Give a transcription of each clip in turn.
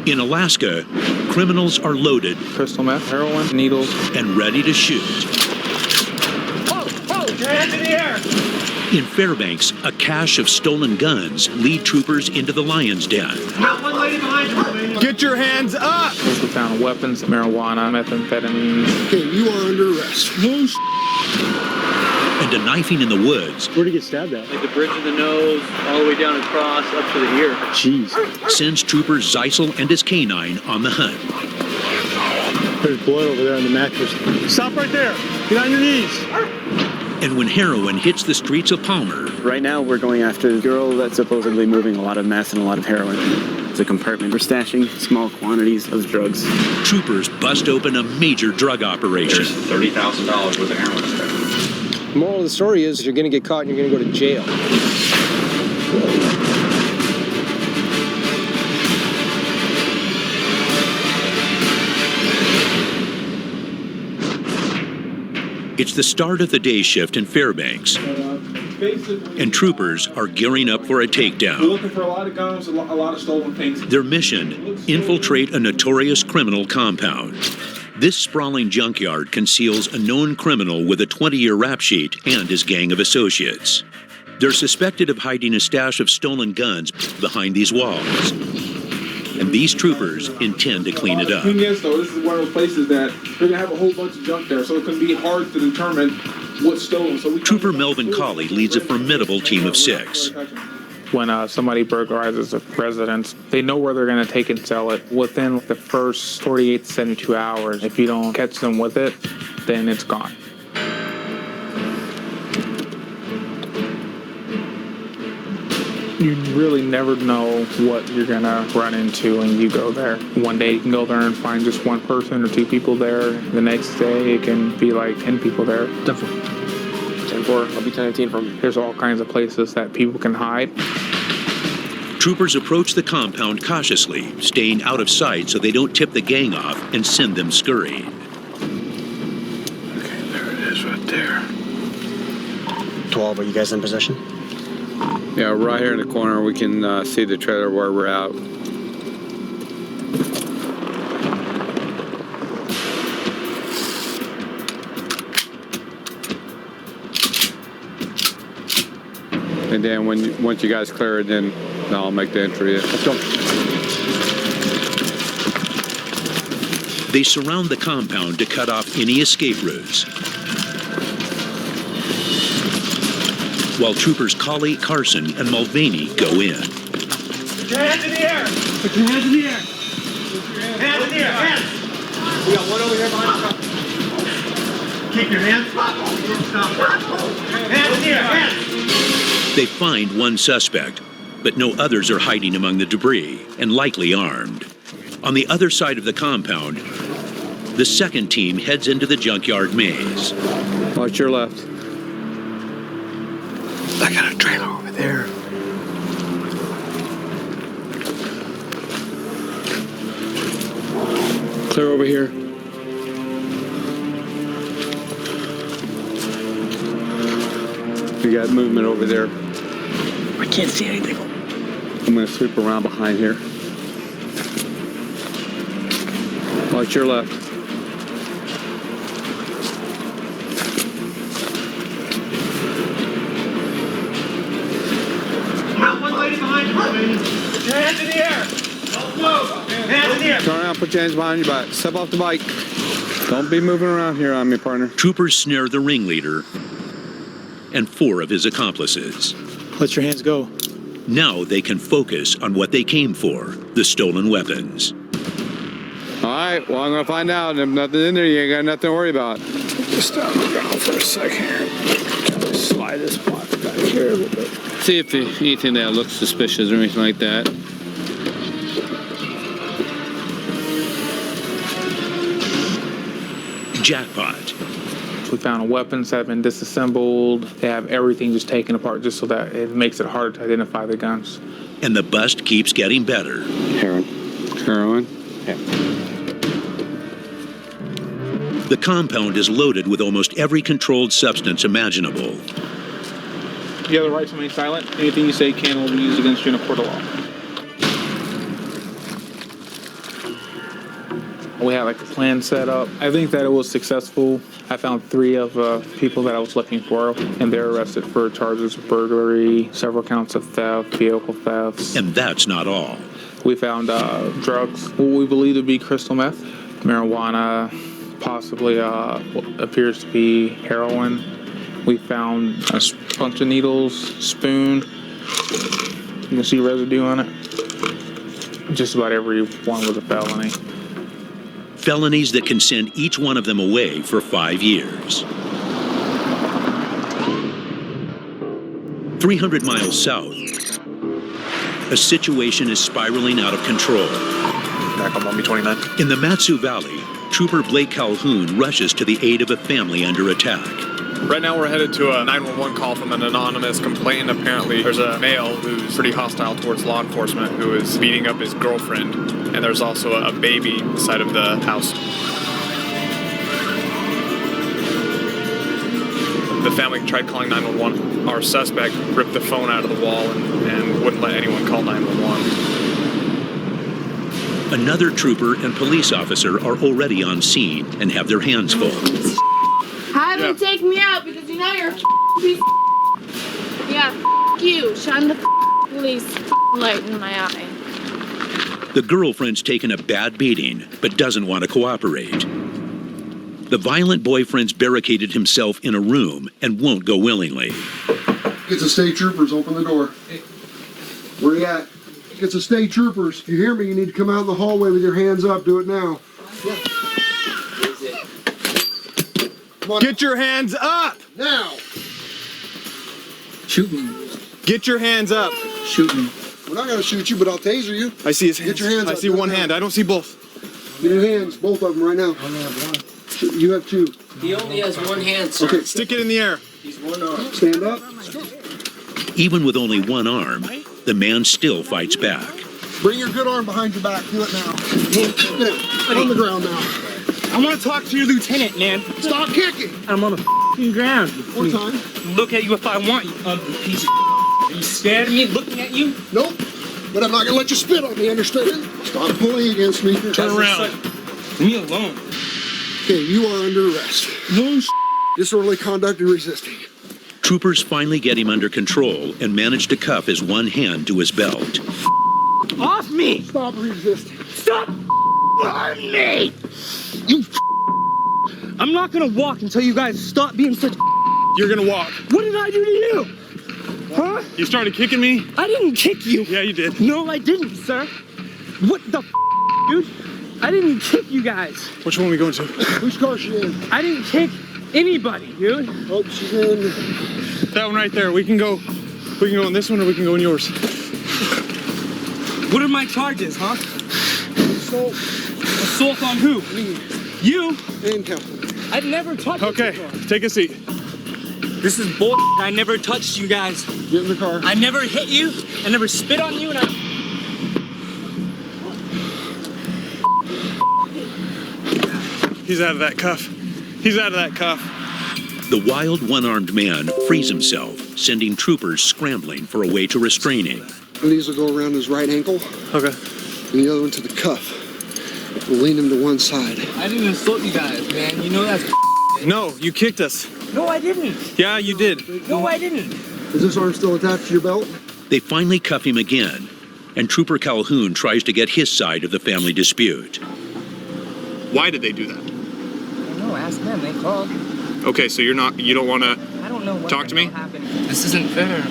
In Alaska, criminals are loaded, crystal meth, heroin, needles, and ready to shoot. Your hands in the air! In Fairbanks, a cache of stolen guns lead troopers into the lion's den. Got one lady behind you. Get your hands up! we found weapons, marijuana, methamphetamine. Okay, you are under arrest. And a knifing in the woods. Where'd he get stabbed at? Like the bridge of the nose, all the way down across, up to the ear. Jeez. Sends troopers Zeisel and his canine on the hunt. There's blood over there on the mattress. Stop right there. Get on your knees. And when heroin hits the streets of Palmer, right now we're going after the girl that's supposedly moving a lot of meth and a lot of heroin. It's a compartment. We're stashing small quantities of drugs. Troopers bust open a major drug operation. There's $30,000 worth of heroin stuff. The moral of the story is you're going to get caught and you're going to go to jail. It's the start of the day shift in Fairbanks, and troopers are gearing up for a takedown. We're looking for a lot of guns, a lot of stolen things. Their mission, infiltrate a notorious criminal compound. This sprawling junkyard conceals a known criminal with a 20-year rap sheet and his gang of associates. They're suspected of hiding a stash of stolen guns behind these walls. And these troopers intend to clean it up. The thing is, though, this is one of those places that they're going to have a whole bunch of junk there, so it can be hard to determine what's stolen. So Trooper Melvin Colley leads a formidable team of 6. When somebody burglarizes a residence, they know where they're going to take and sell it within the first 48 to 72 hours. If you don't catch them with it, then it's gone. You really never know what you're going to run into when you go there. One day you can go there and find just one person or 2 people there. The next day it can be like 10 people there. 10-4, I'll be 10-18 from you. There's all kinds of places that people can hide. Troopers approach the compound cautiously, staying out of sight so they don't tip the gang off and send them scurrying. Okay, there it is right there. 12, are you guys in possession? Yeah, right here in the corner, we can see the trailer where we're at. And then once you guys clear it, then I'll make the entry. Let's go. They surround the compound to cut off any escape routes. While troopers Colley, Carson, and Mulvaney go in. Put your hands in the air! Put your hands in the air! Hands in the air! Hands! We got one over here behind the truck. Keep your hands. Stop. Hands in the air! Hands! They find one suspect, but no others are hiding among the debris and likely armed. On the other side of the compound, the second team heads into the junkyard maze. Watch your left. I got a trailer over there. Clear over here. We got movement over there. I can't see anything. I'm going to sweep around behind here. Watch your left. Got one lady behind you. Put your hands in the air. Don't move. Hands in the air. Turn around, put your hands behind your back. Step off the bike. Don't be moving around here on me, partner. Troopers snare the ringleader and 4 of his accomplices. Let your hands go. Now they can focus on what they came for, the stolen weapons. All right, well, I'm going to find out. If nothing in there, you ain't got nothing to worry about. Just down the ground for a second here. Slide this block back here a little bit. See if there's anything that looks suspicious or anything like that. Jackpot. We found weapons that have been disassembled. They have everything just taken apart just so that it makes it hard to identify the guns. And the bust keeps getting better. Heroin. Heroin? Yeah. The compound is loaded with almost every controlled substance imaginable. You have the right to remain silent. Anything you say can will be used against you in a court of law. We had like a plan set up. I think that it was successful. I found 3 of people that I was looking for, and they're arrested for charges of burglary, several counts of theft, vehicle thefts. And that's not all. We found drugs, what we believe to be crystal meth, marijuana, possibly what appears to be heroin. We found a bunch of needles, spoon. You can see residue on it. Just about every one was a felony. Felonies that can send each one of them away for 5 years. 300 miles south, a situation is spiraling out of control. Back on 1B29. In the Matsu Valley, Trooper Blake Calhoun rushes to the aid of a family under attack. Right now we're headed to a 911 call from an anonymous complainant. Apparently there's a male who's pretty hostile towards law enforcement who is beating up his girlfriend, and there's also a baby inside of the house. The family tried calling 911. Our suspect ripped the phone out of the wall and wouldn't let anyone call 911. Another trooper and police officer are already on scene and have their hands full. Have him take me out because you know you're a piece of yeah, you. Shine the police light in my eye. The girlfriend's taken a bad beating, but doesn't want to cooperate. The violent boyfriend's barricaded himself in a room and won't go willingly. Get the state troopers, open the door. Where you at? Get the state troopers. If you hear me, you need to come out in the hallway with your hands up. Do it now. Get your hands up! Now! Shoot me. Get your hands up. Shoot me. We're not going to shoot you, but I'll taser you. I see his hands. Get your hands up. I see one hand. I don't see both. Get your hands, both of them right now. I only have one. You have 2. He only has one hand, sir. Okay, stick it in the air. He's one arm. Stand up. Even with only one arm, the man still fights back. Bring your good arm behind your back. Do it now. Now. On the ground now. I want to talk to your lieutenant, man. Stop kicking. I'm on the f***ing ground. More time. Look at you if I want you, ugly piece of Are you scared of me looking at you? Nope. But I'm not going to let you spit on me, understand? Stop pulling against me. Turn around. Leave me alone. Okay, you are under arrest. No Disorderly conduct and resisting. Troopers finally get him under control and manage to cuff his one hand to his belt. Off me! Stop resisting. Stop on me! You I'm not gonna walk until you guys stop being such You're gonna walk. What did I do to you? Huh? You started kicking me? I didn't kick you. Yeah, you did. No, I didn't, sir. What the dude? I didn't kick you guys. Which one are we going to? Whose car is she in? I didn't kick anybody, dude. Oh, she's in. That one right there. We can go in this one or we can go in yours. What are my charges, huh? Assault. Assault on who? Me. You? And Captain. I've never touched you. Okay, take a seat. This is bull. I never touched you guys. Get in the car. I never hit you. I never spit on you, and I. He's out of that cuff. He's out of that cuff. The wild one-armed man frees himself, sending troopers scrambling for a way to restrain him. And these will go around his right ankle. Okay. And the other one to the cuff. We'll lean him to one side. I didn't insult you guys, man. You know that's. No, you kicked us. No, I didn't. Yeah, you did. No, I didn't. Is this arm still attached to your belt? They finally cuff him again, and Trooper Calhoun tries to get his side of the family dispute. Why did they do that? I don't know. Ask them. They called. Okay, so you don't want to I don't know what talk to me? happened. This isn't fair.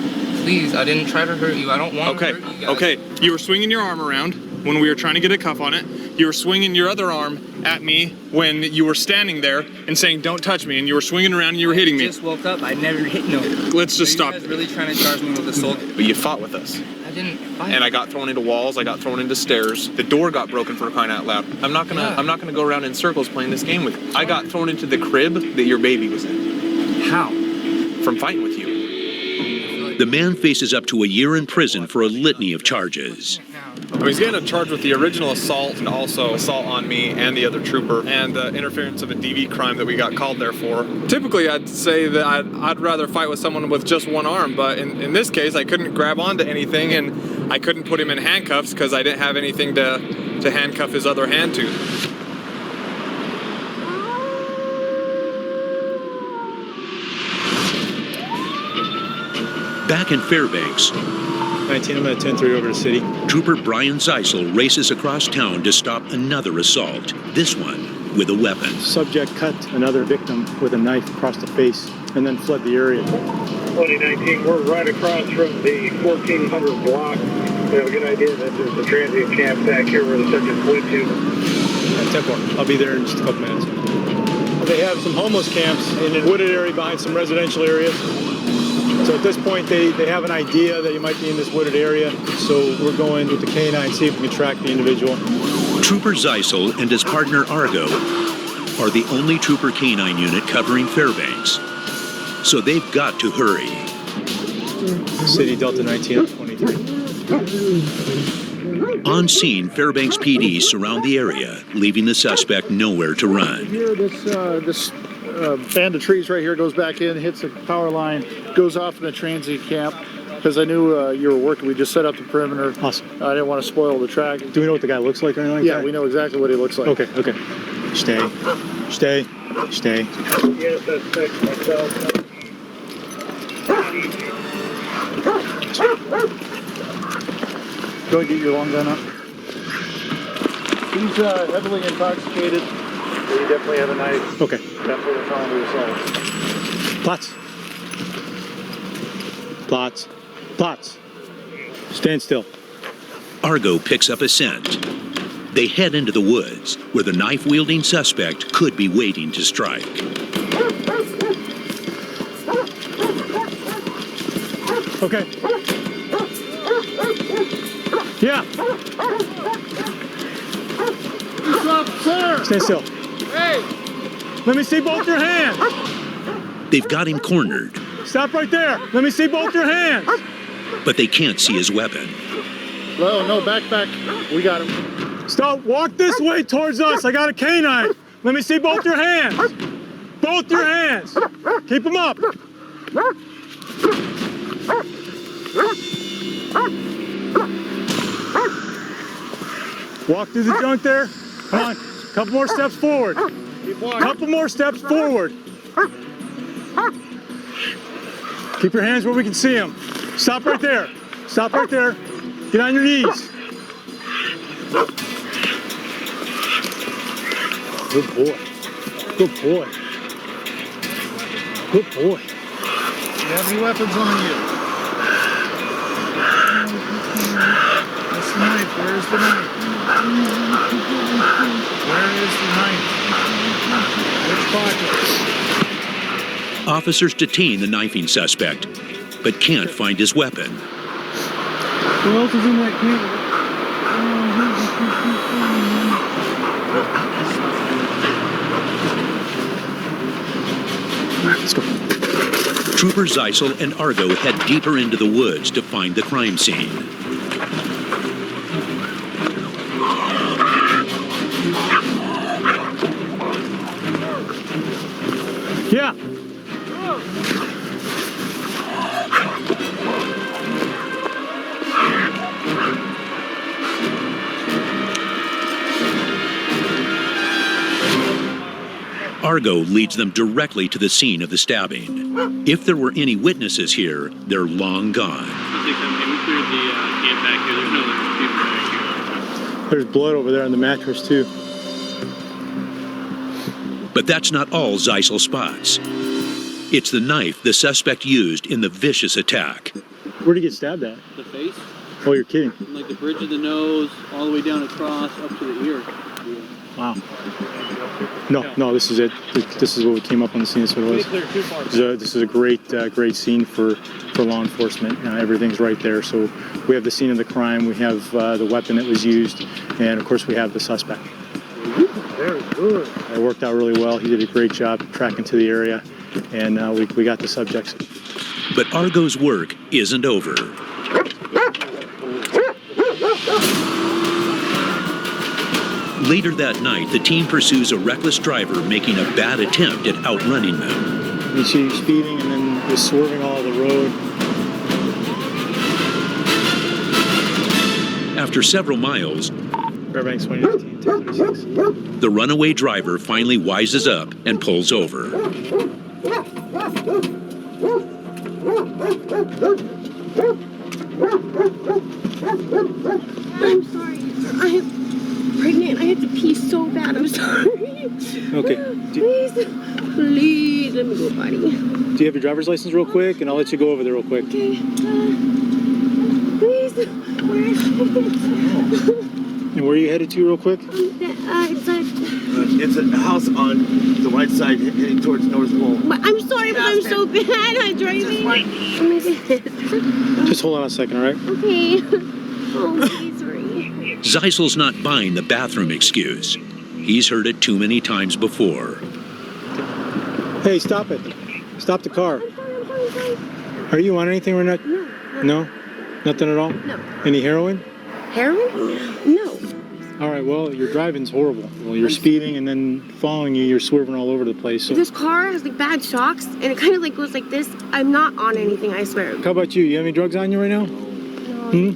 Please, I didn't try to hurt you. I don't want to hurt you guys. Okay, you were swinging your arm around when we were trying to get a cuff on it. You were swinging your other arm at me when you were standing there and saying, don't touch me, and you were swinging around and you were hitting me. I just woke up. I never hit no. Let's just stop. Are you guys really trying to charge me with assault? But you fought with us. I didn't fight. And I got thrown into walls, I got thrown into stairs. The door got broken for crying out loud. I'm not gonna go around in circles playing this game with you. I got thrown into the crib that your baby was in. How? From fighting with you. The man faces up to a year in prison for a litany of charges. He's getting charged with the original assault and also assault on me and the other trooper and interference of a DV crime that we got called there for. Typically, I'd say that I'd rather fight with someone with just one arm, but in this case, I couldn't grab onto anything and I couldn't put him in handcuffs because I didn't have anything to handcuff his other hand to. Back in Fairbanks, 19, I'm going to 10-3 over to city. Trooper Brian Zeisel races across town to stop another assault, this one with a weapon. Subject cut another victim with a knife across the face and then fled the area. 2019, we're right across from the 1400 block. We have a good idea that there's a transient camp back here where the subject went to. 10-4. I'll be there in just a couple minutes. They have some homeless camps in a wooded area behind some residential areas. So at this point, they have an idea that you might be in this wooded area. So we're going with the K9, see if we can track the individual. Trooper Zeisel and his partner Argo are the only Trooper K9 unit covering Fairbanks. So they've got to hurry. City Delta 19 23. On scene, Fairbanks PD surround the area, leaving the suspect nowhere to run. Here, this band of trees right here goes back in, hits a power line, goes off in a transient camp. Because I knew you were working, we just set up the perimeter. Awesome. I didn't want to spoil the track. Do we know what the guy looks like or anything like that? Yeah, we know exactly what he looks like. Okay, okay. Stay. Stay. Stay. Yes, that's myself. Go and get your long gun up. He's heavily intoxicated. So he definitely had a knife. Okay. Definitely found the assault. Plots. Plots. Plots. Stand still. Argo picks up a scent. They head into the woods, where the knife-wielding suspect could be waiting to strike. Okay. Yeah. What's up, sir? Stand still. Hey! Let me see both your hands. They've got him cornered, Stop right there. Let me see both your hands. but they can't see his weapon. Well, no, back. We got him. Stop. Walk this way towards us. I got a canine. Let me see both your hands. Both your hands. Keep them up. Walk through the junk there. Come on. Couple more steps forward. Couple more steps forward. Keep your hands where we can see them. Stop right there. Stop right there. Get on your knees. Good boy. Good boy. Good boy. Do you have any weapons on you? What's the knife? Where is the knife? Where is the knife? Which pocket? Officers detain the knifing suspect, but can't find his weapon. What else is in that can? Let's go. Trooper Zeisel and Argo head deeper into the woods to find the crime scene. Yeah. Argo leads them directly to the scene of the stabbing. If there were any witnesses here, they're long gone. We cleared the camp back here. There's no other people back here. There's blood over there on the mattress too. But that's not all Zeisel spots. It's the knife the suspect used in the vicious attack. Where'd he get stabbed at? The face, Oh, you're kidding. from like the bridge of the nose, all the way down across, up to the ear. Wow. No, this is it. This is what we came up on the scene. That's what it was. This is a great scene for law enforcement. Everything's right there. So we have the scene of the crime, we have the weapon that was used, and of course we have the suspect. Very good. It worked out really well. He did a great job tracking to the area, and we got the subjects. But Argo's work isn't over. Later that night, the team pursues a reckless driver making a bad attempt at outrunning them. You see speeding and then just swerving all over the road. After several miles, Fairbanks 2019, 1036. the runaway driver finally wises up and pulls over. sorry. I'm pregnant. I have to pee so bad. I'm sorry. Okay. Please, let me go, buddy. Do you have your driver's license real quick? And I'll let you go over there real quick. Okay. Please, where is it? And where are you headed to real quick? It's a house on the right side heading towards North Pole. But I'm sorry, but I'm so bad at driving. Just hold on a second, all right? Okay. Oh, please, sorry. Zeisel's not buying the bathroom excuse. He's heard it too many times before. Hey, stop it. Stop the car. Are you on anything or not? No? Nothing at all? No. Any heroin? Heroin? No. All right, well, your driving's horrible. Well, you're speeding and then following you, you're swerving all over the place. So. This car has like bad shocks and it kind of like goes like this. I'm not on anything, I swear. How about you? You have any drugs on you right now? No.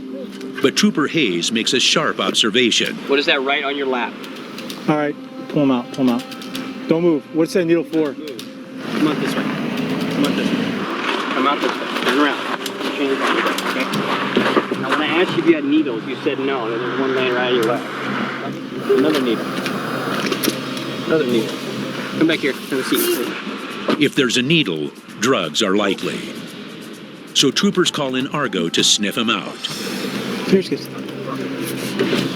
But Trooper Hayes makes a sharp observation. What is that right on your lap? All right, pull him out, pull him out. Don't move. What's that needle for? Come out this way. Come out this way. Come out this way. Turn around. Change your body, okay? Now when I asked you if you had needles, you said no. And there's one laying right on your lap. Another needle. Another needle. Come back here. Have a seat. If there's a needle, drugs are likely. So troopers call in Argo to sniff him out. Here's good.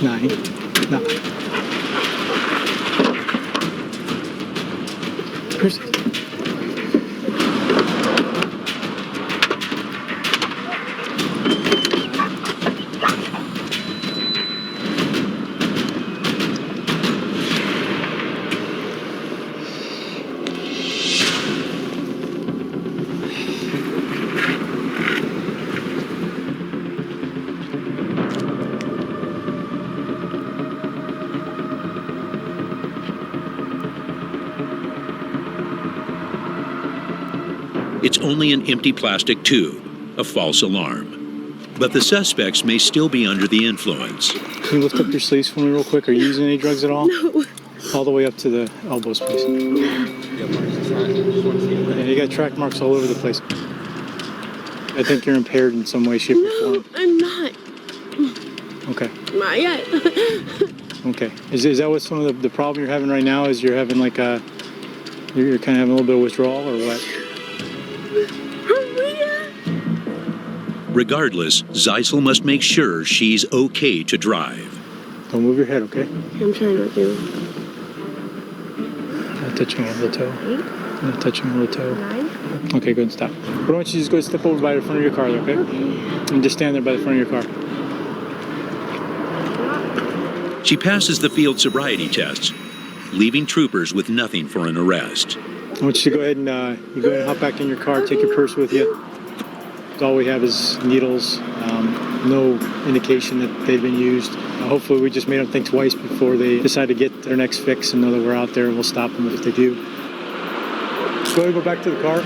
9. Here's It's only an empty plastic tube, a false alarm. But the suspects may still be under the influence. Can you lift up your sleeves for me real quick? Are you using any drugs at all? No. All the way up to the elbows, please. Yeah, you got track marks all over the place. I think you're impaired in some way, shape, or form. No, I'm not. Okay. Not yet. Okay. Is that what some of the problem you're having right now is? You're having like a, you're kind of having a little bit of withdrawal or what? Regardless, Zeisel must make sure she's okay to drive. Don't move your head, okay? I'm trying not to. Not touching your little toe. 8. Not touching your little toe. 9. Okay, good. Stop. Why don't you just go step over by the front of your car, okay? And just stand there by the front of your car. She passes the field sobriety tests, leaving troopers with nothing for an arrest. I want you to go ahead and hop back in your car, take your purse with you. All we have is needles, no indication that they've been used. Hopefully we just made them think twice before they decide to get their next fix and know that we're out there and we'll stop them if they do. Just go ahead and go back to the car.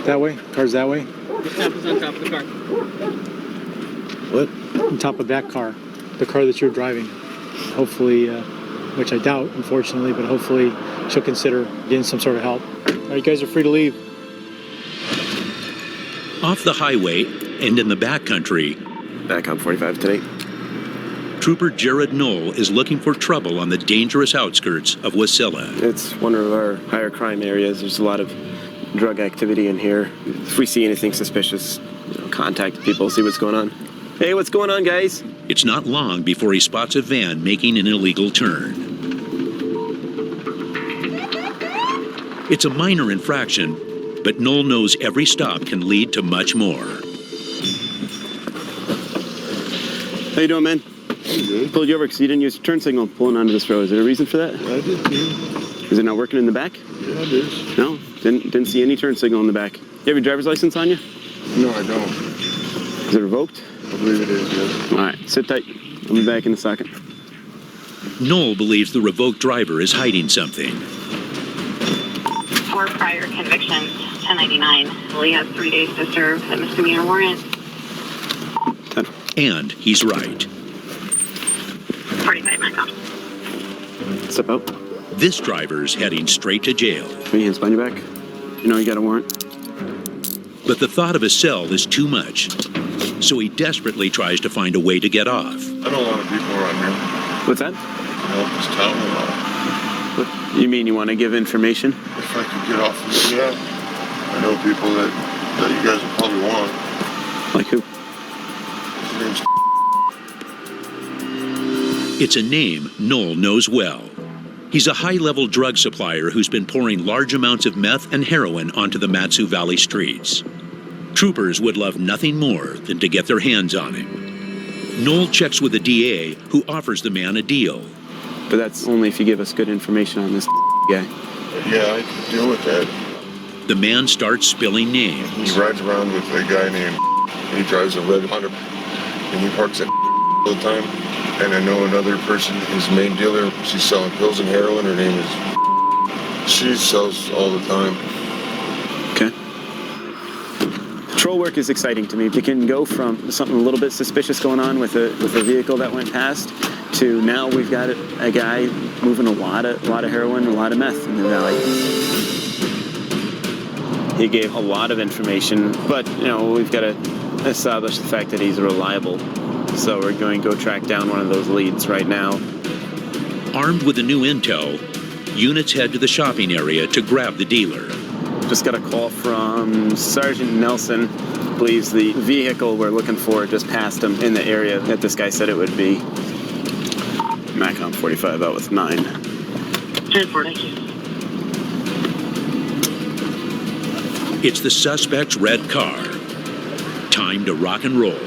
That way? Car's that way? The top is on top of the car. What? On top of that car. The car that you're driving. Hopefully, which I doubt, unfortunately, but hopefully she'll consider getting some sort of help. All right, you guys are free to leave. Off the highway and in the backcountry, back on 45 today. Trooper Jared Knoll is looking for trouble on the dangerous outskirts of Wasilla. It's one of our higher crime areas. There's a lot of drug activity in here. If we see anything suspicious, contact people, see what's going on. Hey, what's going on, guys? It's not long before he spots a van making an illegal turn. It's a minor infraction, but Knoll knows every stop can lead to much more. How you doing, man? Good. Pulled you over because you didn't use your turn signal pulling onto this road. Is there a reason for that? I did too. Is it not working in the back? Yeah, it is. No? Didn't see any turn signal in the back. You have your driver's license on you? No, I don't. Is it revoked? I believe it is, yes. All right, sit tight. I'll be back in a second. Knoll believes the revoked driver is hiding something. 4 prior convictions, 1099. Lee has 3 days to serve a misdemeanor warrant. And he's right. 45 minutes. Step out. This driver's heading straight to jail. Put your hands behind your back. You know you got a warrant. But the thought of a cell is too much. so he desperately tries to find a way to get off. I know a lot of people around here. What's that? Help this town a lot. What, you mean you want to give information? If I could get off of this, yeah. I know people that you guys would probably want. Like who? His name's It's a name Noel knows well. He's a high-level drug supplier who's been pouring large amounts of meth and heroin onto the Mat-Su Valley streets. Troopers would love nothing more than to get their hands on him. Noel checks with the DA, who offers the man a deal. But that's only if you give us good information on this guy. Yeah, I can deal with that. The man starts spilling names. He rides around with a guy named... He drives a red Honda, and he parks at all the time. And I know another person, his main dealer, she's selling pills and heroin. Her name is... She sells all the time. Okay. Patrol work is exciting to me. You can go from something a little bit suspicious going on with a vehicle that went past to now we've got a guy moving a lot of heroin, a lot of meth in the valley. He gave a lot of information, but we've got to establish the fact that he's reliable. So we're going to go track down one of those leads right now. Armed with the new intel, units head to the shopping area to grab the dealer. Just got a call from Sergeant Nelson. Believes the vehicle we're looking for just passed him in the area that this guy said it would be. Macom 45 out with 9. 10-4, thank you. It's the suspect's red car. Time to rock and roll.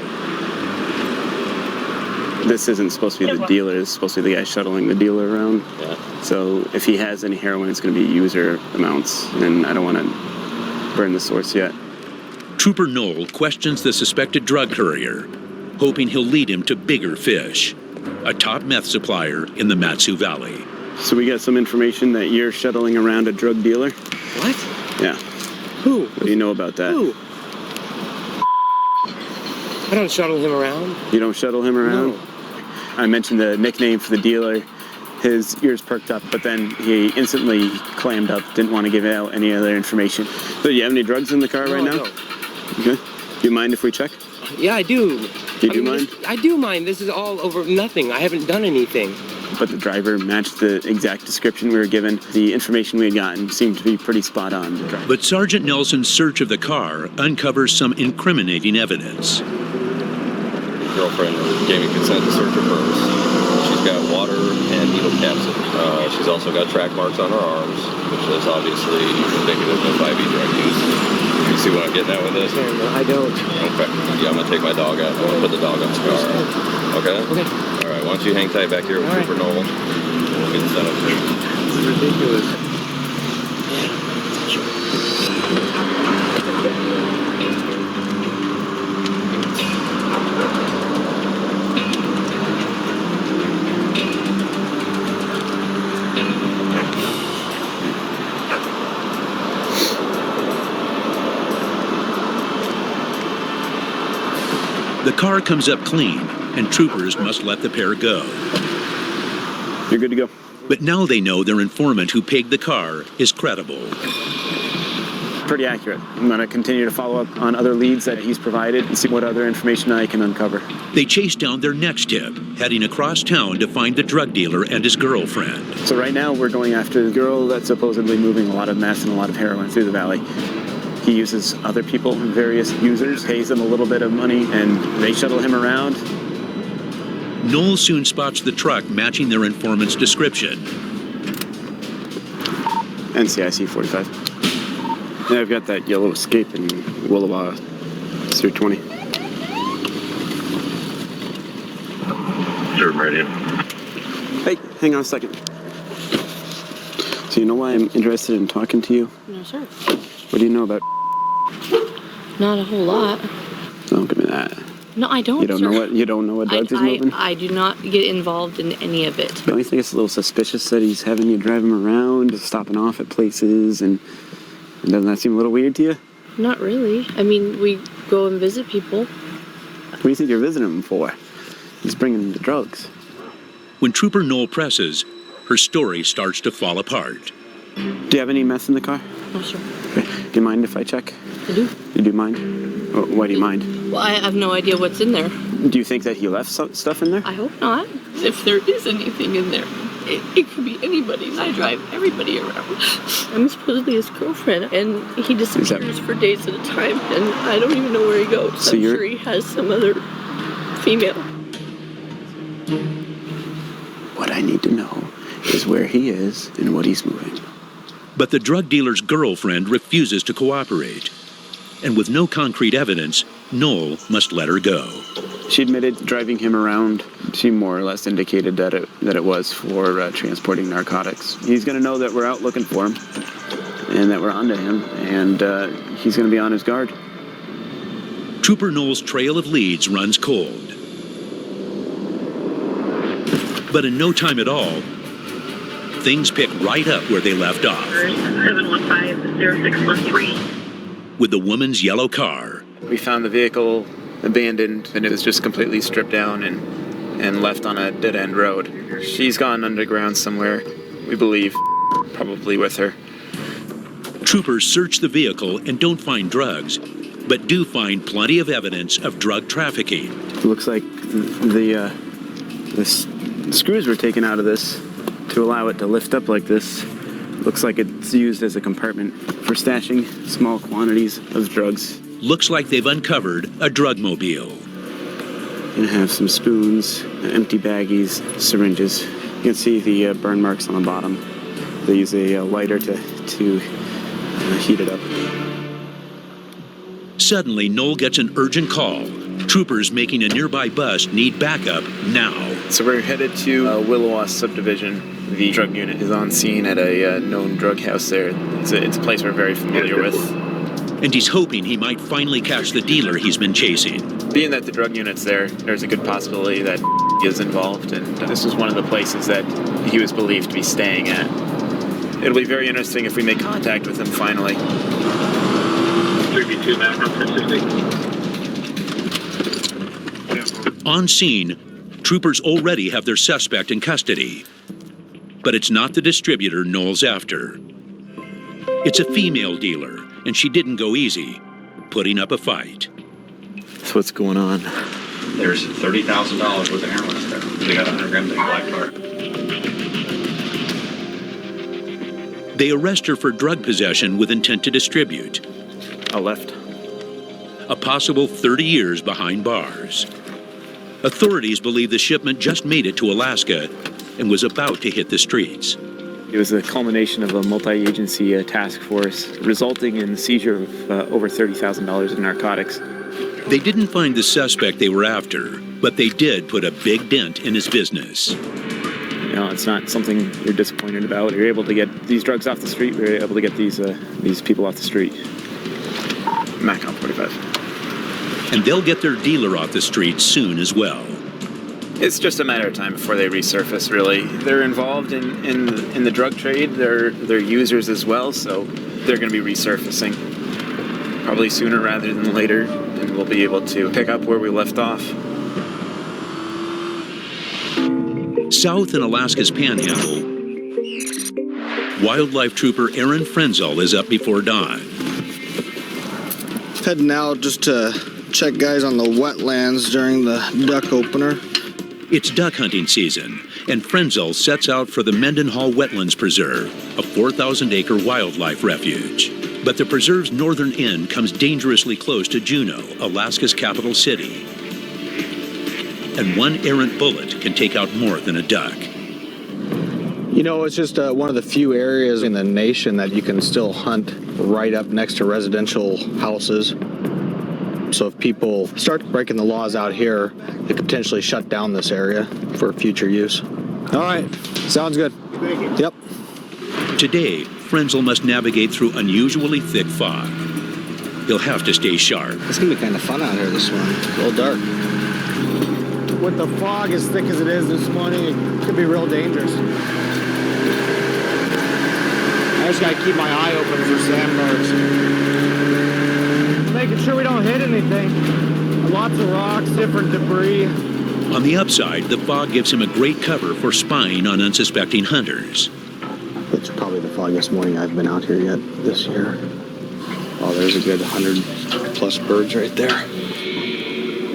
This isn't supposed to be the dealer. It's supposed to be the guy shuttling the dealer around. Yeah. So if he has any heroin, it's going to be user amounts, and I don't want to burn the source yet. Trooper Noel questions the suspected drug courier, hoping he'll lead him to bigger fish. A top meth supplier in the Mat-Su Valley. So we got some information that you're shuttling around a drug dealer? What? Yeah. Who? What do you know about that? Who? I don't shuttle him around. You don't shuttle him around? No. I mentioned the nickname for the dealer. His ears perked up, but then he instantly clammed up, didn't want to give out any other information. So do you have any drugs in the car right now? No. Okay. Do you mind if we check? Yeah, I do. You do mind? I do mind. This is all over nothing. I haven't done anything. But the driver matched the exact description we were given. The information we had gotten seemed to be pretty spot on. But Sergeant Nelson's search of the car uncovers some incriminating evidence. Your girlfriend gave me consent to search her purse. She's got water and needle capsule. She's also got track marks on her arms, which is obviously indicative of IV drug use. You see what I'm getting at with this? No, I don't. Okay. Yeah, I'm going to take my dog out. I'm going to put the dog on the car. Okay? Okay. All right, why don't you hang tight back here with Trooper Noel? We'll get set up here. This is ridiculous. The car comes up clean, and troopers must let the pair go. You're good to go. But now they know their informant who pegged the car is credible. Pretty accurate. I'm going to continue to follow up on other leads that he's provided and see what other information I can uncover. They chase down their next tip, heading across town to find the drug dealer and his girlfriend. So right now we're going after the girl that's supposedly moving a lot of meth and a lot of heroin through the valley. He uses other people, various users, pays them a little bit of money, and they shuttle him around. Noel soon spots the truck matching their informant's description. NCIC 45. Yeah, I've got that yellow Escape in Willowa, 320. Sure, radio. Hey, hang on a second. So you know why I'm interested in talking to you? No, sir. What do you know about? Not a whole lot. Don't give me that. No, I don't. You don't know what drugs he's moving? I do not get involved in any of it. Don't you think it's a little suspicious that he's having you drive him around, stopping off at places, and doesn't that seem a little weird to you? Not really. I mean, we go and visit people. What do you think you're visiting him for? He's bringing him the drugs. When Trooper Noel presses, her story starts to fall apart. Do you have any meth in the car? No, sir. Okay. Do you mind if I check? I do. You do mind? Why do you mind? Well, I have no idea what's in there. Do you think that he left some stuff in there? I hope not. If there is anything in there, it could be anybody's. I drive everybody around. I'm supposedly his girlfriend, and he disappears for days at a time, and I don't even know where he goes. So I'm sure he has some other female. What I need to know is where he is and what he's moving. But the drug dealer's girlfriend refuses to cooperate. And with no concrete evidence, Noel must let her go. She admitted driving him around. She more or less indicated that it was for transporting narcotics. He's going to know that we're out looking for him and that we're onto him, and he's going to be on his guard. Trooper Noel's trail of leads runs cold. But in no time at all, things pick right up where they left off. 715-0613. With the woman's yellow car. We found the vehicle abandoned, and it was just completely stripped down and left on a dead-end road. She's gone underground somewhere, we believe, probably with her. Troopers search the vehicle and don't find drugs, but do find plenty of evidence of drug trafficking. It looks like the screws were taken out of this to allow it to lift up like this. Looks like it's used as a compartment for stashing small quantities of drugs. Looks like they've uncovered a drug mobile. Gonna have some spoons, empty baggies, syringes. You can see the burn marks on the bottom. They use a lighter to heat it up. Suddenly, Noel gets an urgent call. Troopers making a nearby bus need backup now. So we're headed to Willowas subdivision. The drug unit is on scene at a known drug house there. It's a place we're very familiar with. And he's hoping he might finally catch the dealer he's been chasing. Being that the drug unit's there's a good possibility that he is involved, and this is one of the places that he was believed to be staying at. It'll be very interesting if we make contact with him finally. 32 Magnum persisting. On scene, troopers already have their suspect in custody. But it's not the distributor Noel's after. It's a female dealer, and she didn't go easy, putting up a fight. So what's going on? There's $30,000 worth of heroin in there. They got 100 grams in a black cart. They arrest her for drug possession with intent to distribute. A left. A possible 30 years behind bars. Authorities believe the shipment just made it to Alaska and was about to hit the streets. It was the culmination of a multi-agency task force, resulting in the seizure of over $30,000 in narcotics. They didn't find the suspect they were after, but they did put a big dent in his business. You know, it's not something you're disappointed about. You're able to get these drugs off the street. We're able to get these people off the street. MACOM 45. And they'll get their dealer off the street soon as well. It's just a matter of time before they resurface, really. They're involved in the drug trade. They're users as well, so they're going to be resurfacing. Probably sooner rather than later, and we'll be able to pick up where we left off. South in Alaska's Panhandle, wildlife trooper Aaron Frenzel is up before dawn. Heading out just to check guys on the wetlands during the duck opener. It's duck hunting season, and Frenzel sets out for the Mendenhall Wetlands Preserve, a 4,000-acre wildlife refuge. But the preserve's northern end comes dangerously close to Juneau, Alaska's capital city. And one errant bullet can take out more than a duck. You know, it's just one of the few areas in the nation that you can still hunt right up next to residential houses. So if people start breaking the laws out here, they could potentially shut down this area for future use. All right, sounds good. Yep. Today, Frenzel must navigate through unusually thick fog. He'll have to stay sharp. It's gonna be kind of fun out here this morning. It's a little dark. With the fog as thick as it is this morning, it could be real dangerous. I just gotta keep my eye open for sandbars. Making sure we don't hit anything. Lots of rocks, different debris. On the upside, the fog gives him a great cover for spying on unsuspecting hunters. It's probably the foggiest morning I've been out here yet this year. Oh, there's a good 100 plus birds right there.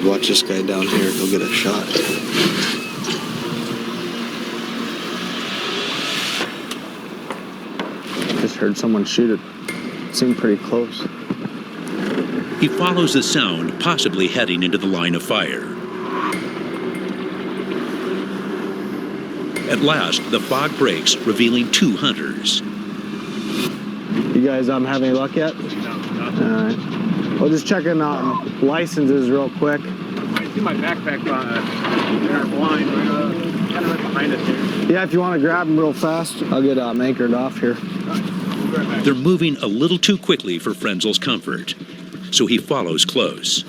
Watch this guy down here. He'll get a shot. Just heard someone shoot it. Seemed pretty close. He follows the sound, possibly heading into the line of fire. At last, the fog breaks, revealing 2 hunters. You guys have any luck yet? No. Alright. We'll just checking licenses real quick. I see my backpack in our blind, kind of right behind us here. Yeah, if you want to grab them real fast, I'll get anchored off here. They're moving a little too quickly for Frenzel's comfort, so he follows close.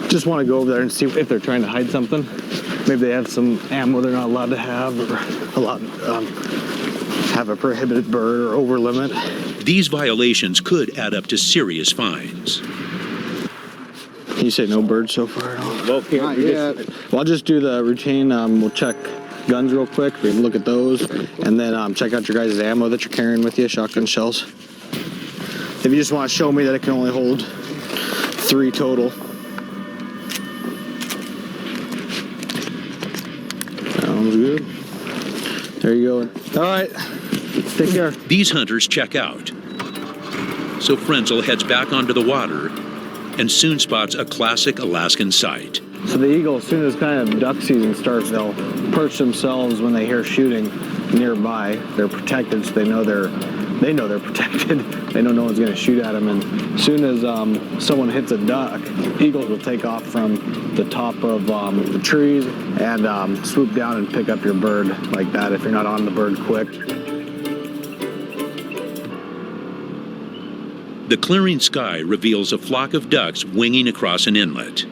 Just want to go over there and see if they're trying to hide something. Maybe they have some ammo they're not allowed to have, or have a prohibited bird or over limit. These violations could add up to serious fines. You say no birds so far at all? Both here. Not yet. Well, I'll just do the routine. We'll check guns real quick. We can look at those, and then check out your guys' ammo that you're carrying with you, shotgun shells. If you just want to show me that it can only hold 3 total. Sounds good. There you go. All right. Take care. These hunters check out. So Frenzel heads back onto the water and soon spots a classic Alaskan sight. So the eagle, as soon as kind of duck season starts, they'll perch themselves when they hear shooting nearby. They're protected, so they know they're protected. They know no one's going to shoot at them. And as soon as someone hits a duck, eagles will take off from the top of the trees and swoop down and pick up your bird like that if you're not on the bird quick. The clearing sky reveals a flock of ducks winging across an inlet.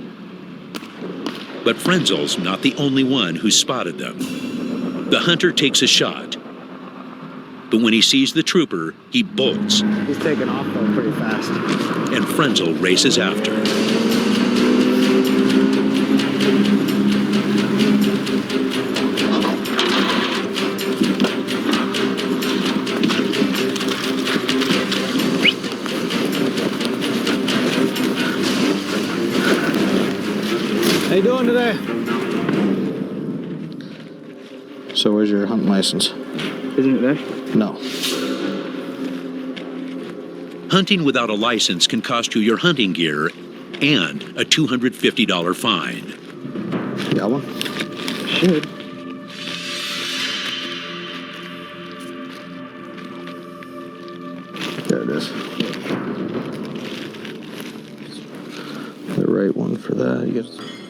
But Frenzel's not the only one who spotted them. The hunter takes a shot. But when he sees the trooper, he bolts. He's taking off though pretty fast. And Frenzel races after. How you doing today? So where's your hunting license? Isn't it there? No. Hunting without a license can cost you your hunting gear and a $250 fine. Got one? Should. There it is. The right one for that. You get...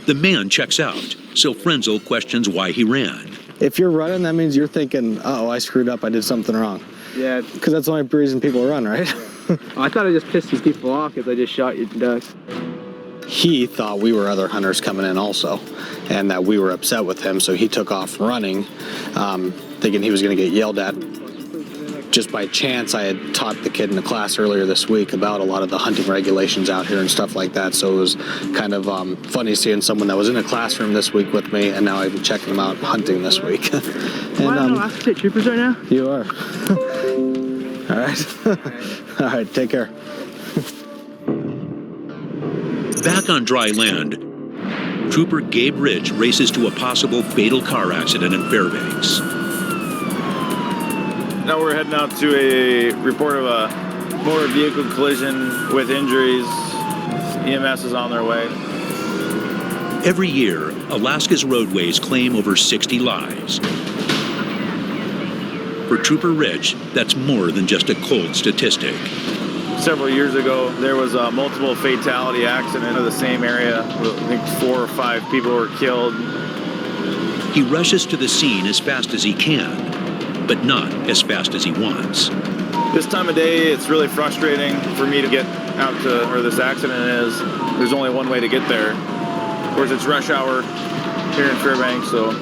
The man checks out, so Frenzel questions why he ran. If you're running, that means you're thinking, uh-oh, I screwed up, I did something wrong. Yeah. Because that's the only reason people run, right? I thought I just pissed these people off because I just shot your ducks. He thought we were other hunters coming in also, and that we were upset with him, so he took off running, thinking he was going to get yelled at. Just by chance, I had taught the kid in the class earlier this week about a lot of the hunting regulations out here and stuff like that, so it was kind of funny seeing someone that was in a classroom this week with me, and now I'm checking them out hunting this week. And, am I on Alaska State Troopers right now? You are. All right. All right, take care. Back on dry land, Trooper Gabe Rich races to a possible fatal car accident in Fairbanks. Now we're heading out to a report of a motor vehicle collision with injuries. EMS is on their way. Every year, Alaska's roadways claim over 60 lives. For Trooper Rich, that's more than just a cold statistic. Several years ago, there was a multiple fatality accident in the same area. I think 4 or 5 people were killed. He rushes to the scene as fast as he can, but not as fast as he wants. This time of day, it's really frustrating for me to get out to where this accident is. There's only one way to get there. Of course, it's rush hour here in Fairbanks, so.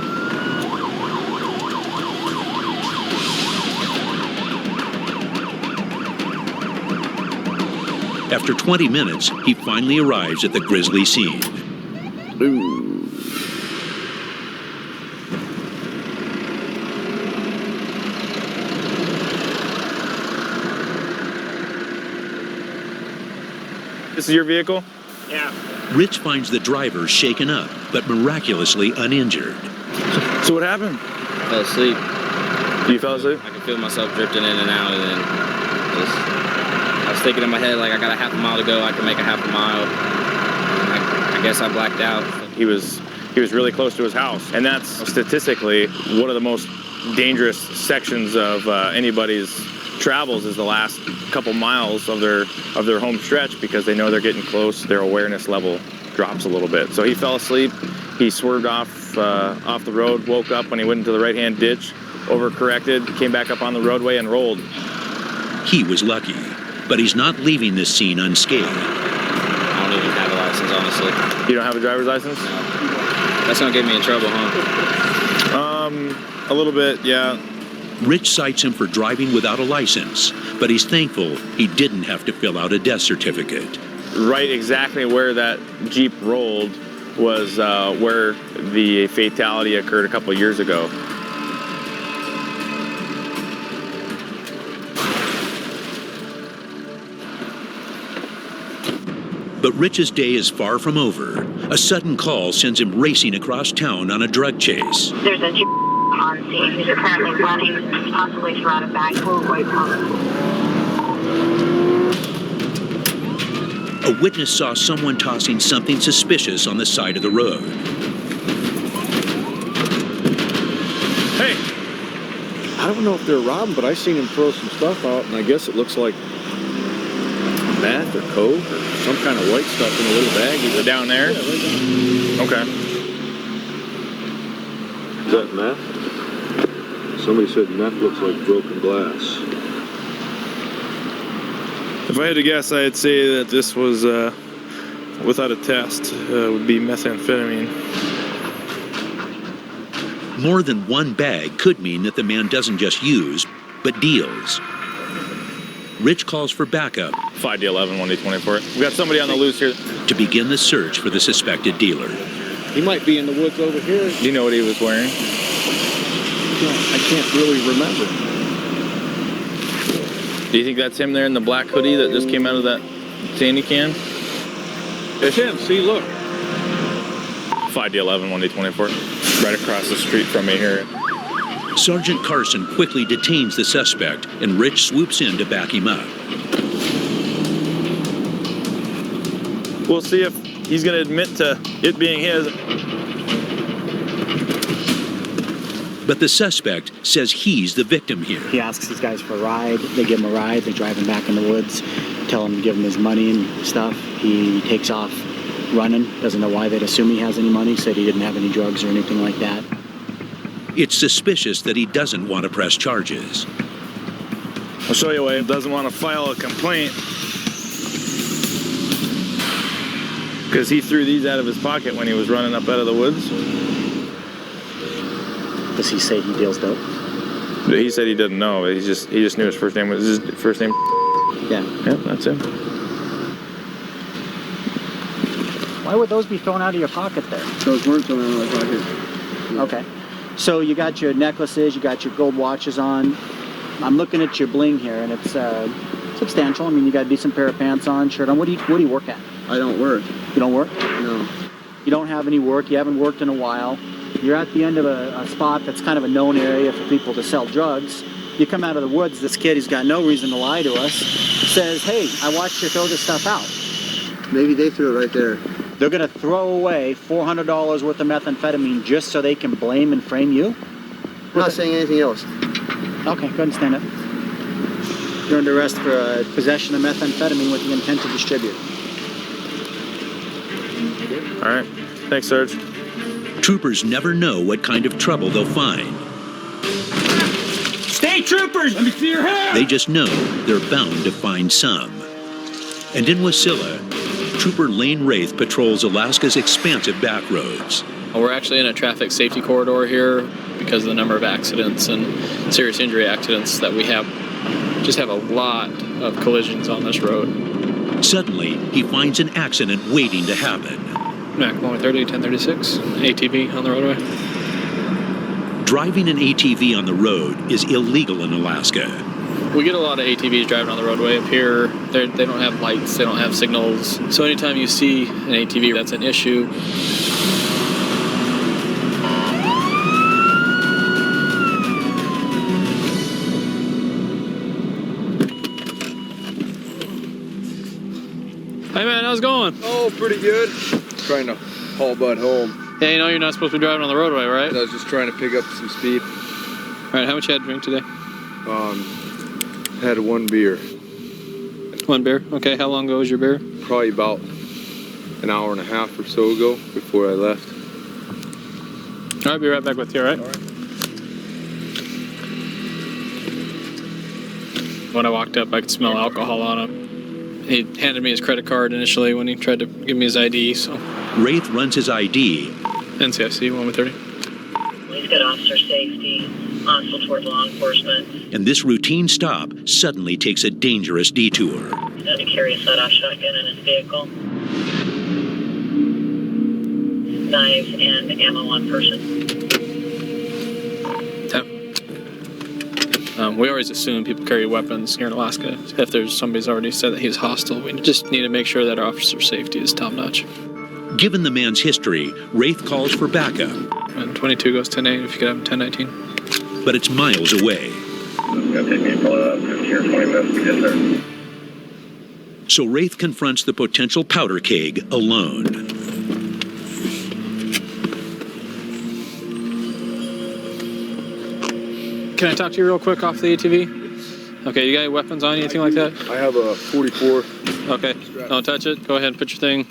After 20 minutes, he finally arrives at the grisly scene. Ooh. This is your vehicle? Yeah. Rich finds the driver shaken up, but miraculously uninjured. So what happened? I fell asleep. You fell asleep? I could feel myself drifting in and out, and then I was thinking in my head, like, I got a half a mile to go, I can make a half a mile. I guess I blacked out. He was really close to his house, and that's statistically one of the most dangerous sections of anybody's travels is the last couple miles of their home stretch, because they know they're getting close. Their awareness level drops a little bit. So he fell asleep. He swerved off the road, woke up when he went into the right-hand ditch, overcorrected, came back up on the roadway and rolled. He was lucky, but he's not leaving this scene unscathed. I don't even have a license, honestly. You don't have a driver's license? That's gonna get me in trouble, huh? A little bit, yeah. Rich cites him for driving without a license, but he's thankful he didn't have to fill out a death certificate. Right exactly where that Jeep rolled was where the fatality occurred a couple years ago. But Rich's day is far from over. A sudden call sends him racing across town on a drug chase. There's a Jeep on scene who's apparently running, possibly throughout a bag full of white powder. A witness saw someone tossing something suspicious on the side of the road. Hey! I don't know if they're robbing, but I seen him throw some stuff out, and I guess it looks like meth or coke or some kind of white stuff in a little bag. Is it down there? Yeah, right down. Okay. Is that meth? Somebody said meth looks like broken glass. If I had to guess, I'd say that this was, without a test, would be methamphetamine. More than one bag could mean that the man doesn't just use, but deals. Rich calls for backup. 5D11, 1D24. We got somebody on the loose here. To begin the search for the suspected dealer. He might be in the woods over here. Do you know what he was wearing? I can't really remember. Do you think that's him there in the black hoodie that just came out of that sandy can? It's him. See, look. 5D11, 1D24. Right across the street from me here. Sergeant Carson quickly detains the suspect, and Rich swoops in to back him up. We'll see if he's going to admit to it being his. But the suspect says he's the victim here. He asks these guys for a ride. They give him a ride. They drive him back in the woods, tell him to give him his money and stuff. He takes off running. Doesn't know why they'd assume he has any money. Said he didn't have any drugs or anything like that. It's suspicious that he doesn't want to press charges. I'll show you why he doesn't want to file a complaint. Because he threw these out of his pocket when he was running up out of the woods. Does he say he deals dope? But he said he didn't know. He just knew his first name was his first name. Yeah. Yep, that's him. Why would those be thrown out of your pocket there? Those weren't thrown out of my pocket. Okay. So you got your necklaces, you got your gold watches on. I'm looking at your bling here, and it's substantial. I mean, you got a decent pair of pants on, shirt on. What do you work at? I don't work. You don't work? No. You don't have any work. You haven't worked in a while. You're at the end of a spot that's kind of a known area for people to sell drugs. You come out of the woods, this kid, he's got no reason to lie to us, says, hey, I watched you throw this stuff out. Maybe they threw it right there. They're going to throw away $400 worth of methamphetamine just so they can blame and frame you? I'm not saying anything else. Okay, go ahead and stand up. You're under arrest for possession of methamphetamine with the intent to distribute. All right. Thanks, Sarge. Troopers never know what kind of trouble they'll find. State troopers, let me see your hand. They just know they're bound to find some. And in Wasilla, Trooper Lane Wraith patrols Alaska's expansive back roads. We're actually in a traffic safety corridor here because of the number of accidents and serious injury accidents that we have. Just have a lot of collisions on this road. Suddenly, he finds an accident waiting to happen. Mac 130, 1036, ATV on the roadway. Driving an ATV on the road is illegal in Alaska. We get a lot of ATVs driving on the roadway up here. They don't have lights, they don't have signals. So anytime you see an ATV, that's an issue. Hey man, how's it going? Oh, pretty good. Trying to haul Bud home. Yeah, you know you're not supposed to be driving on the roadway, right? I was just trying to pick up some speed. All right, how much you had to drink today? Had one beer. One beer? Okay, how long ago was your beer? Probably about an hour and a half or so ago before I left. All right, be right back with you, all right? When I walked up, I could smell alcohol on him. He handed me his credit card initially when he tried to give me his ID, so. Wraith runs his ID. NCIC 130. He's got officer safety, hostile toward law enforcement. And this routine stop suddenly takes a dangerous detour. He's had to carry a set-off shotgun in his vehicle. Knives and ammo on person. We always assume people carry weapons here in Alaska. If there's somebody's already said that he's hostile, we just need to make sure that our officer safety is top-notch. Given the man's history, Wraith calls for backup. And 22 goes 10-8 if you could have 10-19. But it's miles away. So Wraith confronts the potential powder keg alone. Can I talk to you real quick off the ATV? Okay, you got any weapons on you, anything like that? I have a 44. Okay, don't touch it. Go ahead and put your thing,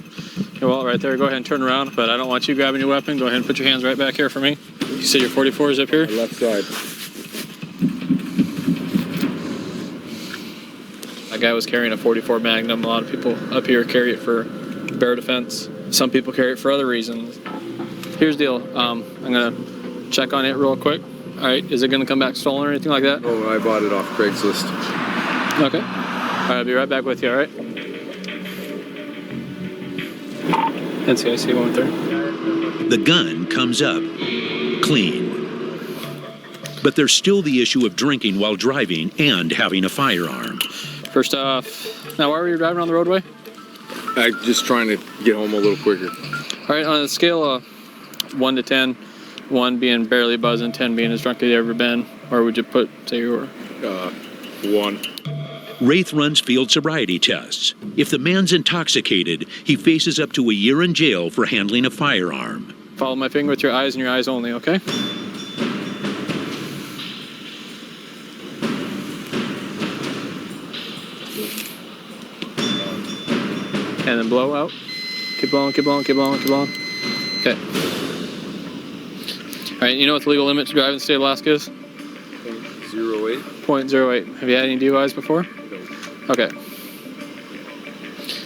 your wallet right there. Go ahead and turn around, but I don't want you grabbing your weapon. Go ahead and put your hands right back here for me. You said your 44 is up here? Left side. That guy was carrying a 44 Magnum. A lot of people up here carry it for bear defense. Some people carry it for other reasons. Here's the deal. I'm gonna check on it real quick. All right, is it gonna come back stolen or anything like that? Oh, I bought it off Craigslist. Okay. All right, I'll be right back with you, all right? NCIC 130. The gun comes up clean. But there's still the issue of drinking while driving and having a firearm. First off, now why were you driving on the roadway? I'm just trying to get home a little quicker. All right, on a scale of 1 to 10, 1 being barely buzzing, 10 being as drunk as you ever been, where would you put, say you were? 1. Wraith runs field sobriety tests. If the man's intoxicated, he faces up to a year in jail for handling a firearm. Follow my finger with your eyes and your eyes only, okay? And then blow out. Keep blowing, keep blowing, keep blowing, keep blowing. Okay. All right, you know what the legal limit to drive in the state of Alaska is? 0.08. 0.08. Have you had any DUIs before? No. Okay.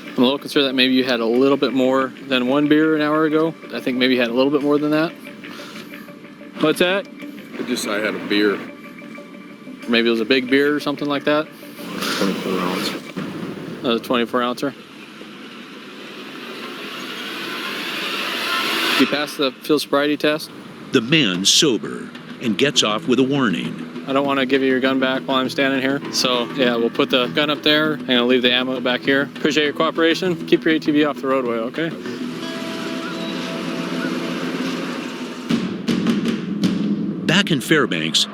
I'm a little concerned that maybe you had a little bit more than 1 beer an hour ago. I think maybe you had a little bit more than that. What's that? I had a beer. Maybe it was a big beer or something like that. 24 ounce. A 24 ouncer. You passed the field sobriety test? The man's sober and gets off with a warning. I don't want to give you your gun back while I'm standing here. So yeah, we'll put the gun up there and I'll leave the ammo back here. Appreciate your cooperation. Keep your ATV off the roadway, okay? Back in Fairbanks,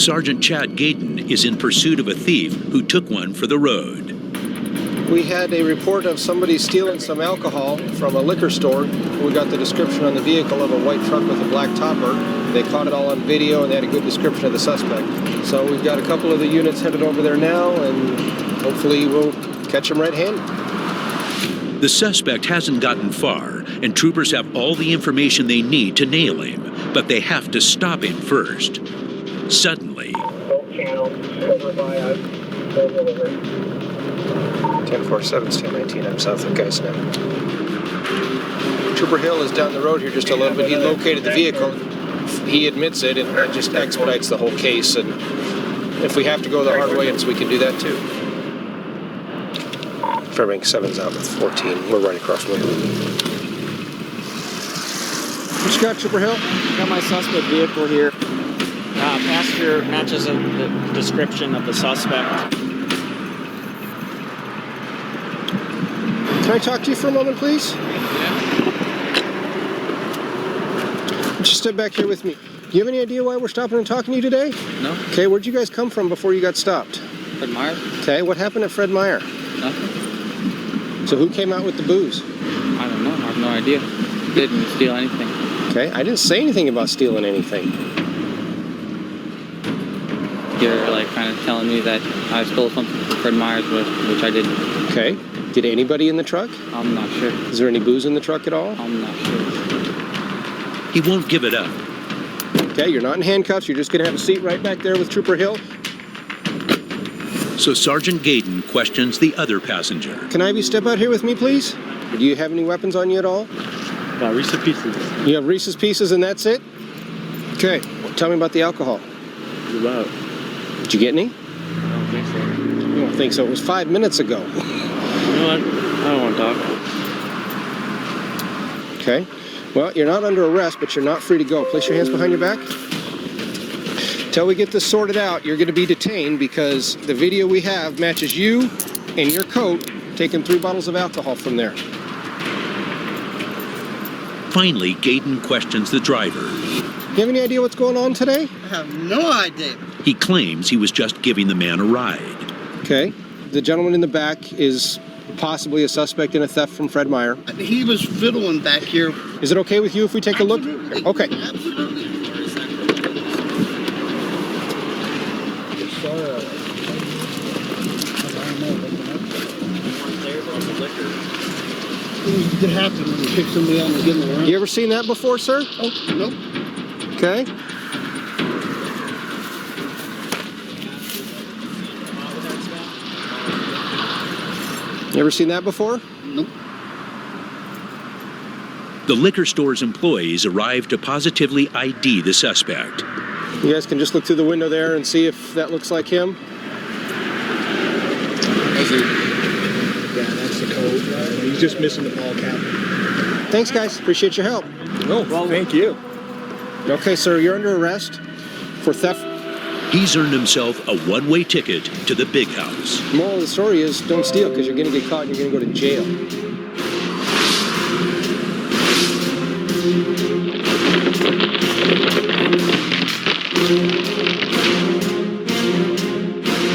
Sergeant Chad Gayton is in pursuit of a thief who took one for the road. We had a report of somebody stealing some alcohol from a liquor store. We got the description on the vehicle of a white truck with a black topper. They caught it all on video and they had a good description of the suspect. So we've got a couple of the units headed over there now and hopefully we'll catch him red-handed. The suspect hasn't gotten far and troopers have all the information they need to nail him, but they have to stop him first. Suddenly, 1047, 1019, I'm south of Geisner. Trooper Hill is down the road here just a little bit. He located the vehicle. He admits it, and it just expedites the whole case. And if we have to go the hard way, we can do that too. Fairbanks 7's out with 14. We're right across from him. What you got, Trooper Hill? Got my suspect vehicle here. Passenger matches the description of the suspect. Can I talk to you for a moment, please? Just step back here with me. Do you have any idea why we're stopping and talking to you today? No. Okay, where'd you guys come from before you got stopped? Fred Meyer? Okay, what happened at Fred Meyer? Nothing. So who came out with the booze? I don't know. I have no idea. Didn't steal anything. Okay, I didn't say anything about stealing anything. You're like kind of telling me that I stole something from Fred Meyer's, which I didn't. Okay. Did anybody in the truck? I'm not sure. Is there any booze in the truck at all? I'm not sure. He won't give it up. Okay, you're not in handcuffs. You're just going to have a seat right back there with Trooper Hill. So Sergeant Gaydon questions the other passenger. Can I have you step out here with me, please? Do you have any weapons on you at all? Reese's Pieces. You have Reese's Pieces and that's it? Okay, well, tell me about the alcohol. About. Did you get any? I don't think so. You don't think so? It was 5 minutes ago. You know what? I don't want to talk. Okay. Well, you're not under arrest, but you're not free to go. Place your hands behind your back. Till we get this sorted out, you're going to be detained because the video we have matches you and your coat taking 3 bottles of alcohol from there. Finally, Gaydon questions the driver. You have any idea what's going on today? I have no idea. He claims he was just giving the man a ride. Okay. The gentleman in the back is possibly a suspect in a theft from Fred Meyer. He was fiddling back here. Is it okay with you if we take a look? Okay. Absolutely. It could happen when you pick somebody up and give them around. You ever seen that before, sir? Oh, nope. Okay. You ever seen that before? Nope. The liquor store's employees arrive to positively ID the suspect. You guys can just look through the window there and see if that looks like him. Yeah, that's the code. He's just missing the ball cap. Thanks, guys. Appreciate your help. Oh, well, thank you. Okay, sir, you're under arrest for theft. He's earned himself a one-way ticket to the big house. Moral of the story is don't steal because you're going to get caught and you're going to go to jail.